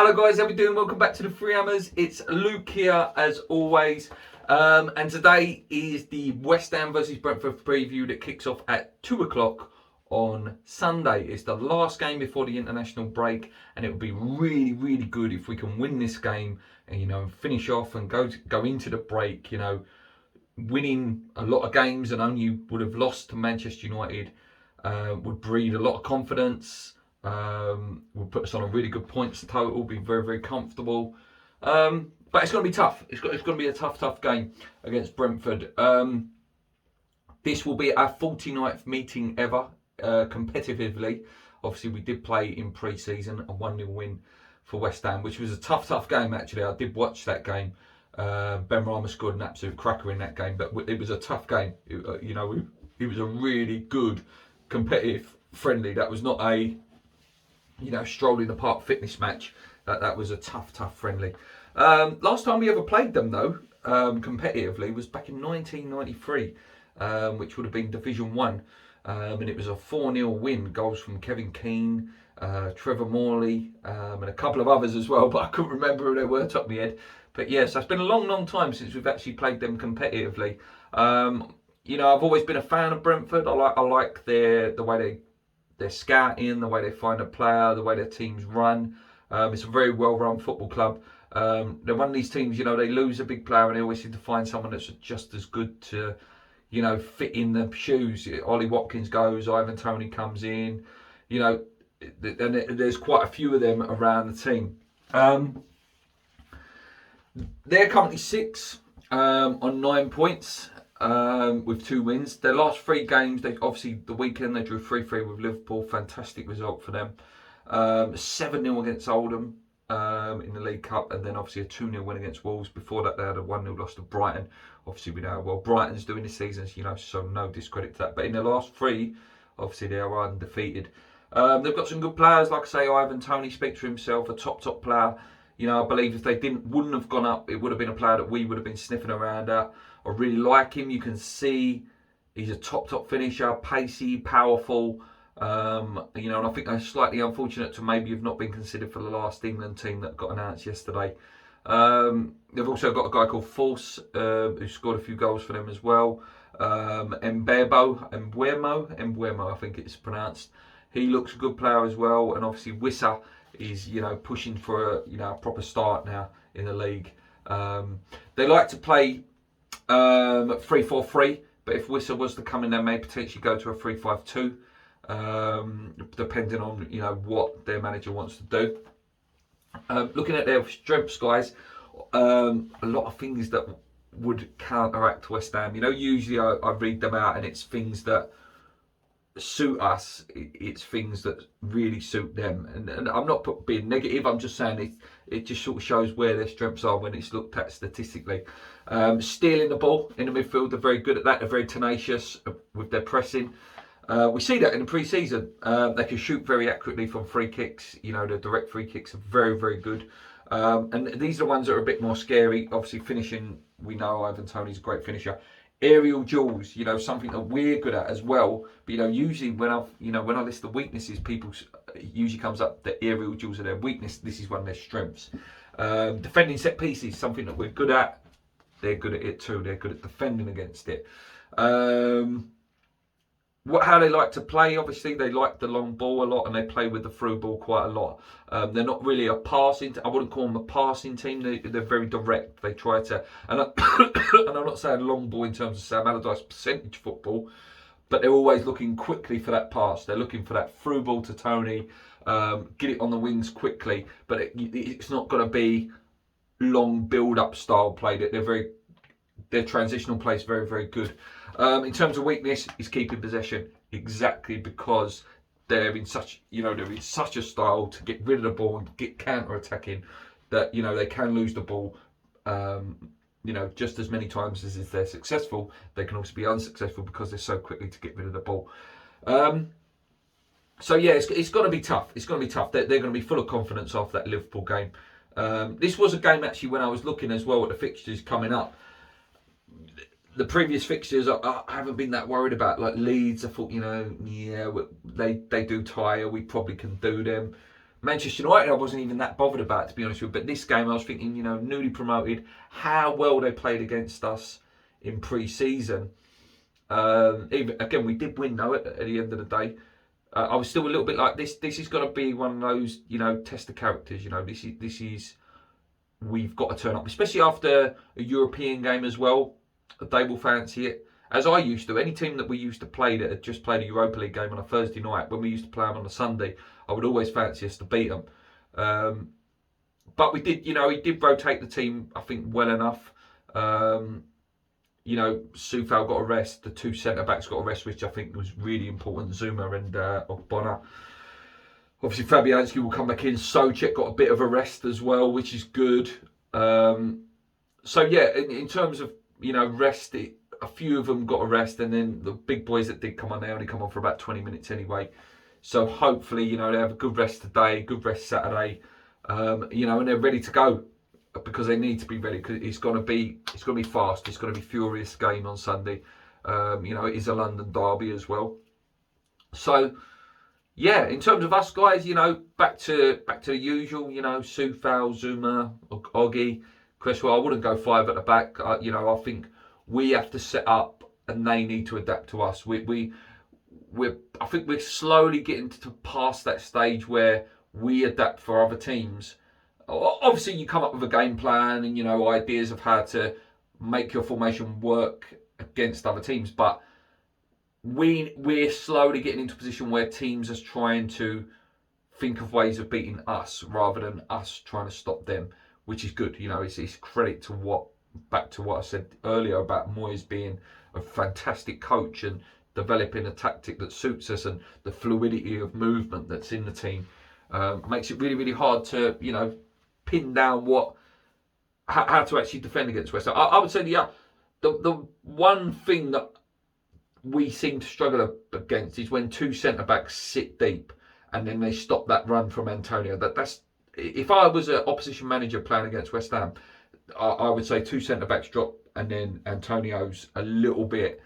Hello guys, how we doing? Welcome back to the Three Hammers. It's Luke here as always. And today is the West Ham versus Brentford preview that kicks off at 2 o'clock on Sunday. It's the last game before the international break, and it would be really, really good if we can win this game and finish off and go into the break, winning a lot of games and only would have lost to Manchester United would breed a lot of confidence. Will put us on a really good points total, be very, very comfortable. But it's going to be tough. It's going to be a tough game against Brentford. This will be our 49th meeting ever competitively. Obviously, we did play in pre-season, a 1-0 win for West Ham, which was a tough game actually. I did watch that game. Ben Rama scored an absolute cracker in that game, but it was a tough game. It was a really good competitive friendly. That was not a stroll in the park fitness match. That was a tough friendly. Last time we ever played them though, competitively, was back in 1993, which would have been Division 1. And it was a 4-0 win. Goals from Kevin Keane, Trevor Morley, and a couple of others as well, but I couldn't remember who they were top of my head. But yes, it's been a long time since we've actually played them competitively. I've always been a fan of Brentford. I like the way they're scouting, the way they find a player, the way their teams run. It's a very well-run football club. They're one of these teams, they lose a big player and they always seem to find someone that's just as good to, fit in the shoes. Ollie Watkins goes, Ivan Toney comes in, and there's quite a few of them around the team. They're currently 6 on 9 points. With 2 wins. Their last 3 games, the weekend they drew 3-3 with Liverpool, fantastic result for them. 7-0 against Oldham in the League Cup, and then obviously a 2-0 win against Wolves. Before that they had a 1-0 loss to Brighton. Obviously we know how well Brighton's doing this season, so no discredit to that. But in the last 3, obviously they are undefeated. They've got some good players, like I say, Ivan Toney speaks for himself, a top player. I believe if they wouldn't have gone up, it would have been a player that we would have been sniffing around at. I really like him. You can see he's a top finisher, pacey, powerful. And I think they're slightly unfortunate to maybe have not been considered for the last England team that got announced yesterday. They've also got a guy called Force who scored a few goals for them as well. Mbeumo, I think it's pronounced. He looks a good player as well, and obviously Wissa is pushing for a proper start now in the league. They like to play 3-4-3, but if Wissa was to come in, they may potentially go to a 3-5-2, depending on what their manager wants to do. Looking at their strengths, guys, a lot of things that would counteract West Ham. Usually I read them out and it's things that suit us, it's things that really suit them, and I'm not being negative, I'm just saying it just sort of shows where their strengths are when it's looked at statistically. Stealing the ball in the midfield, they're very good at that. They're very tenacious with their pressing. We see that in the pre-season. They can shoot very accurately from free kicks. The direct free kicks are very, very good. And these are the ones that are a bit more scary. Obviously finishing, we know Ivan Toney's a great finisher. Aerial duels, something that we're good at as well. But usually when I list the weaknesses, people usually comes up that aerial duels are their weakness. This is one of their strengths. Defending set pieces, something that we're good at. They're good at it too. They're good at defending against it. How they like to play, obviously they like the long ball a lot and they play with the through ball quite a lot. They're not really a passing, I wouldn't call them a passing team. They're very direct. They try to, and I'm not saying long ball in terms of Sam Allardyce percentage football, but they're always looking quickly for that pass. They're looking for that through ball to Toney, get it on the wings quickly, but it's not going to be long build-up style play. Their transitional play is very, very good. In terms of weakness, is keeping possession, exactly because they're in such a style to get rid of the ball and get counter-attacking that they can lose the ball. Just as many times as if they're successful, they can also be unsuccessful because they're so quickly to get rid of the ball. So yeah, it's going to be tough. It's going to be tough. They're going to be full of confidence after that Liverpool game. This was a game actually when I was looking as well at the fixtures coming up. The previous fixtures I haven't been that worried about. Like Leeds, I thought they do tire. We probably can do them. Manchester United, I wasn't even that bothered about, to be honest with you. But this game, I was thinking, newly promoted, how well they played against us in pre-season. Again, we did win though at the end of the day. I was still a little bit like this. This is going to be one of those, test of characters. This is we've got to turn up, especially after a European game as well. They will fancy it, as I used to. Any team that we used to play that had just played a Europa League game on a Thursday night, when we used to play them on a Sunday, I would always fancy us to beat them. But we did, he did rotate the team, I think, well enough. Soufal got a rest. The two centre-backs got a rest, which I think was really important. Zuma and Ogbonna. Obviously, Fabianski will come back in. Soucek got a bit of a rest as well, which is good. So, yeah, in terms of, rest, a few of them got a rest. And then the big boys that did come on, they only come on for about 20 minutes anyway. So, hopefully, they have a good rest today, good rest Saturday, and they're ready to go. Because they need to be ready, because it's going to be fast. It's going to be furious game on Sunday. It is a London derby as well. So, yeah, in terms of us guys, back to the usual. Soufal, Zuma, Oggy, Cresswell. I wouldn't go five at the back. I think we have to set up, and they need to adapt to us. I think we're slowly getting to past that stage where we adapt for other teams. Obviously, you come up with a game plan and, ideas of how to make your formation work against other teams. But we're slowly getting into a position where teams are trying to think of ways of beating us rather than us trying to stop them, which is good. It's credit to back to what I said earlier about Moyes being a fantastic coach and developing a tactic that suits us, and the fluidity of movement that's in the team makes it really, really hard to, pin down how to actually defend against West Ham. I would say the one thing that we seem to struggle against is when two centre backs sit deep and then they stop that run from Antonio. That's if I was an opposition manager playing against West Ham, I would say two centre backs drop and then Antonio's a little bit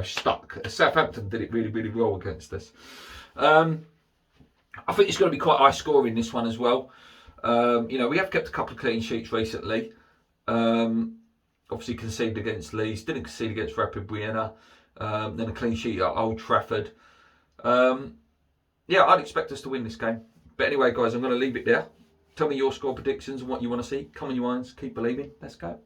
stuck. Southampton did it really, really well against us. I think it's going to be quite high scoring, this one as well. We have kept a couple of clean sheets recently. Obviously conceded against Leeds, didn't concede against Rapid Vienna. Then a clean sheet at Old Trafford. I'd expect us to win this game. But anyway, guys, I'm going to leave it there. Tell me your score predictions and what you want to see. Come on, you irons, keep believing. Let's go.